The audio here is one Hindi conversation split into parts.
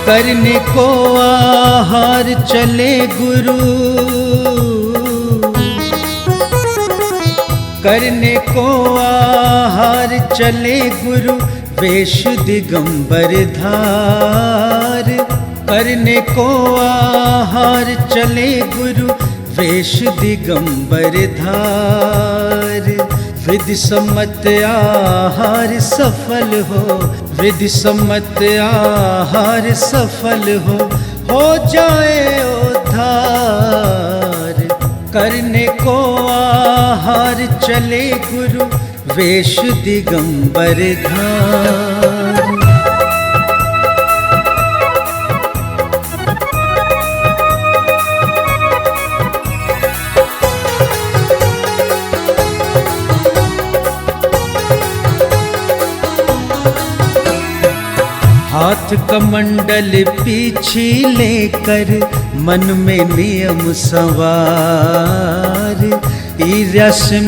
करने को आहार चले गुरु, करने को आहार चले गुरु, वेश दिगंबर धार। करने को आहार चले गुरु, वेश दिगंबर धार। विधि सम्मत आहार सफल हो, विधि सम्मत आहार सफल हो जाए उद्धार। करने को आहार चले गुरु, वेश दिगंबर धार। हाथ कमंडल पीछे लेकर, मन में नियम सवार। ईर्ष्या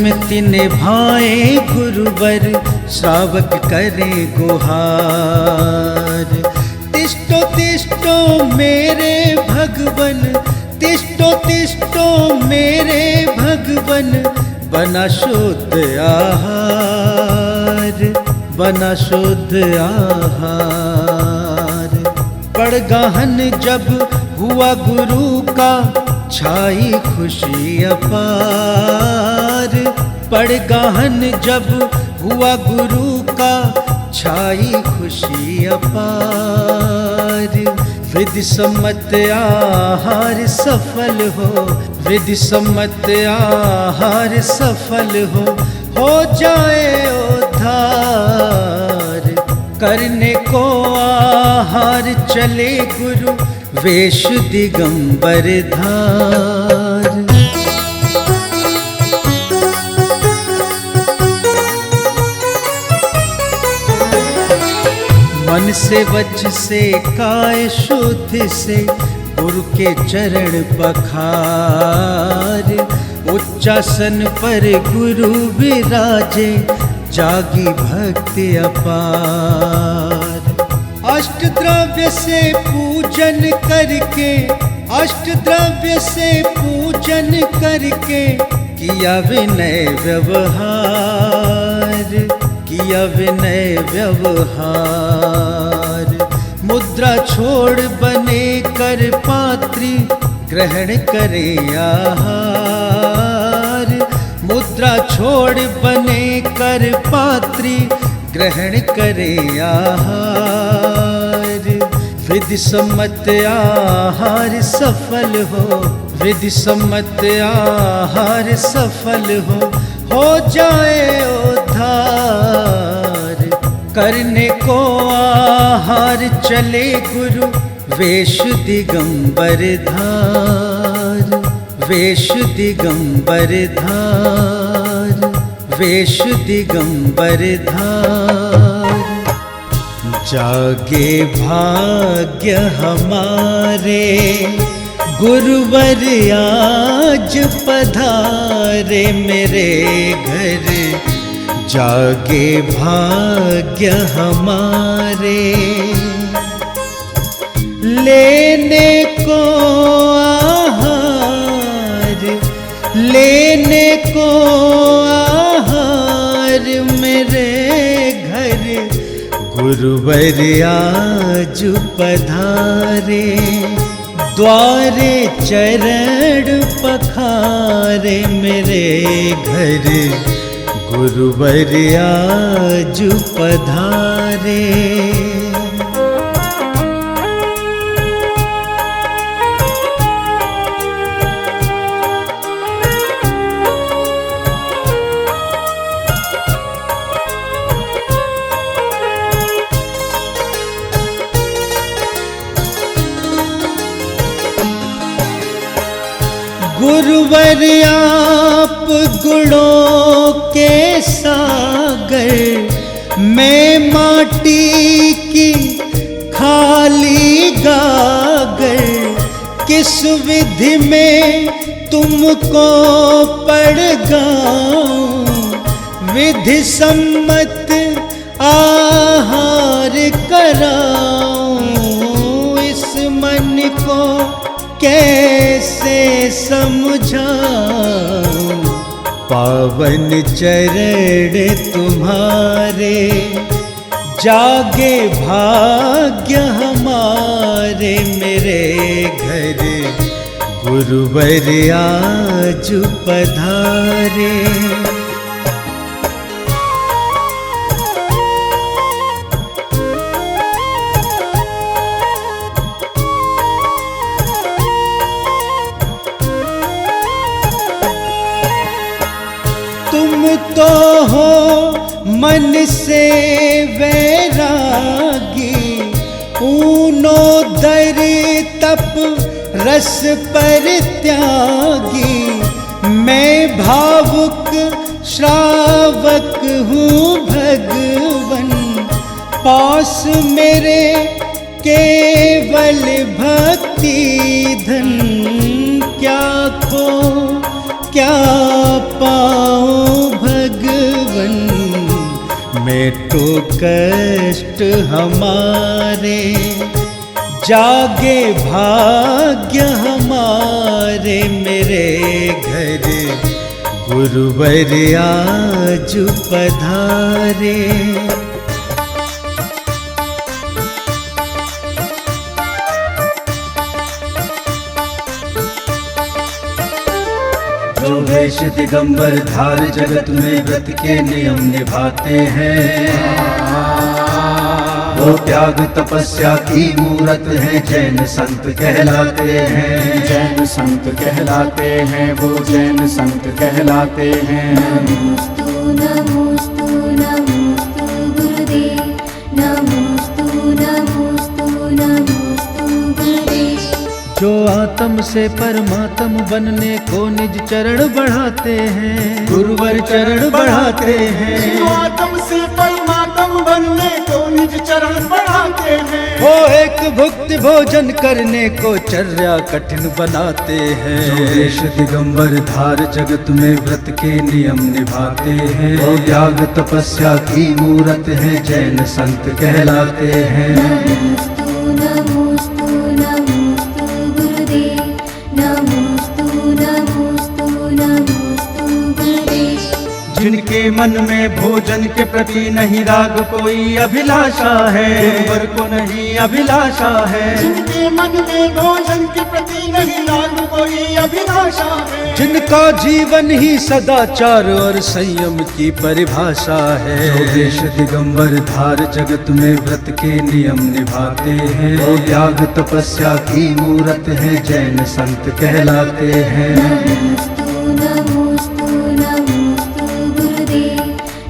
निभाए गुरुवर, श्रावक करे गुहार। तिष्ठो तिष्ठो मेरे भगवन, तिष्ठो तिष्ठो मेरे भगवन, बना शुद्ध आहार, बना शुद्ध आहार। पड़ गहन जब हुआ गुरु का, छाई खुशी अपार। पड़ गहन जब हुआ गुरु का, छाई खुशी अपार। विधि सम्मत आहार सफल हो, विधि सम्मत आहार सफल हो जाए उद्धार। करने को आहार चले गुरु, वेश दिगंबर धार। मन से वच से काय शुद्ध से, गुरु के चरण पखार। उच्चासन पर गुरु विराजे, जागी भक्ति अपार। अष्ट द्रव्य से पूजन करके, अष्ट द्रव्य से पूजन करके, किया विनय व्यवहार, किया विनय व्यवहार। मुद्रा छोड़ बने कर पात्री, ग्रहण करे आहार। मुद्रा छोड़ बने कर पात्री, ग्रहण करे आहार। विधि सम्मत आहार सफल हो, विधि सम्मत आहार सफल हो जाए उद्धार। करने को आहार चले गुरु, वेश दिगंबर धार, वेश दिगंबर धार, वेश दिगंबर धार। जागे भाग्य हमारे, गुरुवर आज पधारे मेरे घर। जागे भाग्य हमारे, लेने को आहार, लेने को आहार मेरे घर। गुरुवर आज पधारे, द्वारे चरण पखारे मेरे घर। गुरुवर आज पधारे। गुरुवर आप गुणों के सागर, मैं माटी की खाली गागर। किस विधि में तुमको पड़ गाऊं, विधि सम्मत आहार कराऊं। इस कैसे समझाऊं पावन चरण तुम्हारे, जागे भाग्य हमारे मेरे घर गुरुवर आज पधारे। तुम तो हो मन से वैरागी, ऊनो दर तप रस पर त्यागी। मैं भावुक श्रावक हूँ भगवन, पास मेरे केवल भक्ति धन। क्या खो क्या पाऊं भगवन, मेटो कष्ट हमारे, जागे भाग्य हमारे मेरे घर गुरुवर आज पधारे। जो वेश दिगंबर धार जगत में व्रत के नियम निभाते हैं, वो त्याग तपस्या की मूरत है, जैन संत कहलाते हैं। जैन संत कहलाते हैं, वो जैन संत कहलाते हैं। नमोस्तु नमोस्तु नमोस्तु गुरुदेव, नमोस्तु नमोस्तु नमोस्तु गुरुदेव। जो आत्म से परमात्म बनने को निज चरण बढ़ाते हैं, गुरुवर चरण बढ़ाते हैं। जो आत्म से परमात्म बनने को निज चरण बढ़ाते हैं, वो एक भुक्ति भोजन करने को चर्या कठिन बनाते हैं। जो वेश दिगंबर धार जगत में व्रत के नियम निभाते हैं, वो त्याग तपस्या की मूरत है, जैन संत कहलाते हैं। नमोस्तु नमोस्तु नमोस्तु गुरुदेव, नमोस्तु नमोस्तु नमोस्तु गुरुदेव। जिनके मन में भोजन के प्रति नहीं राग कोई अभिलाषा है, गुरुवर को नहीं अभिलाषा है। जिनके मन में भोजन के प्रति नहीं राग कोई अभिलाषा है, जिनका जीवन ही सदाचार और संयम की परिभाषा है। जो वेश दिगंबर धार जगत में व्रत के नियम निभाते हैं, वो त्याग तपस्या की मूरत है, जैन संत कहलाते हैं। नमोस्तु नमोस्तु नमोस्तु गुरुदेव,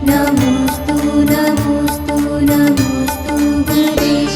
नमोस्तु नमोस्तु नमोस्तु गुरुदेव।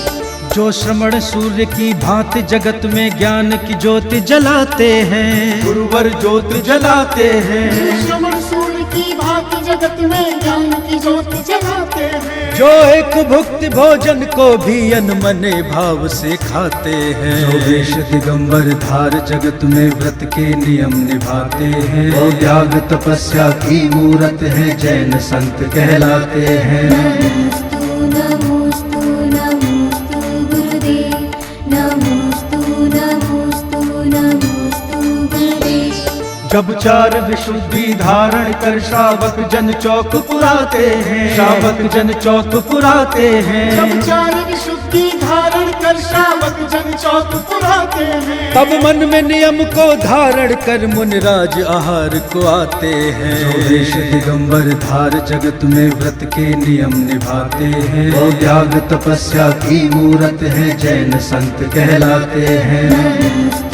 जो श्रवण सूर्य की भांति जगत में ज्ञान की ज्योति जलाते हैं, गुरुवर ज्योत जलाते हैं। श्रवण सूर्य की भांति जगत में ज्ञान की ज्योति जलाते हैं। जो एक भुक्ति भोजन को भी अनमने भाव से खाते हैं। जो वेश दिगंबर धार जगत में व्रत के नियम निभाते हैं, वो त्याग तपस्या की मूरत है, जैन संत कहलाते हैं। नमोस्तु नमोस्तु नमोस्तु गुरुदेव, नमोस्तु नमोस्तु नमोस्तु गुरुदेव। जब चार विशुद्धि धारण कर श्रावक जन चौक पुराते हैं, श्रावक जन चौक पुराते हैं। जब चार विशुद्धि धारण कर श्रावक जन चौक पुराते हैं, तब मन में नियम को धारण कर मुनिराज आहार को आते हैं। जो वेश दिगंबर धार जगत में व्रत के नियम निभाते हैं, वो त्याग तपस्या की मूरत है, जैन संत कहलाते हैं। नमोस्तु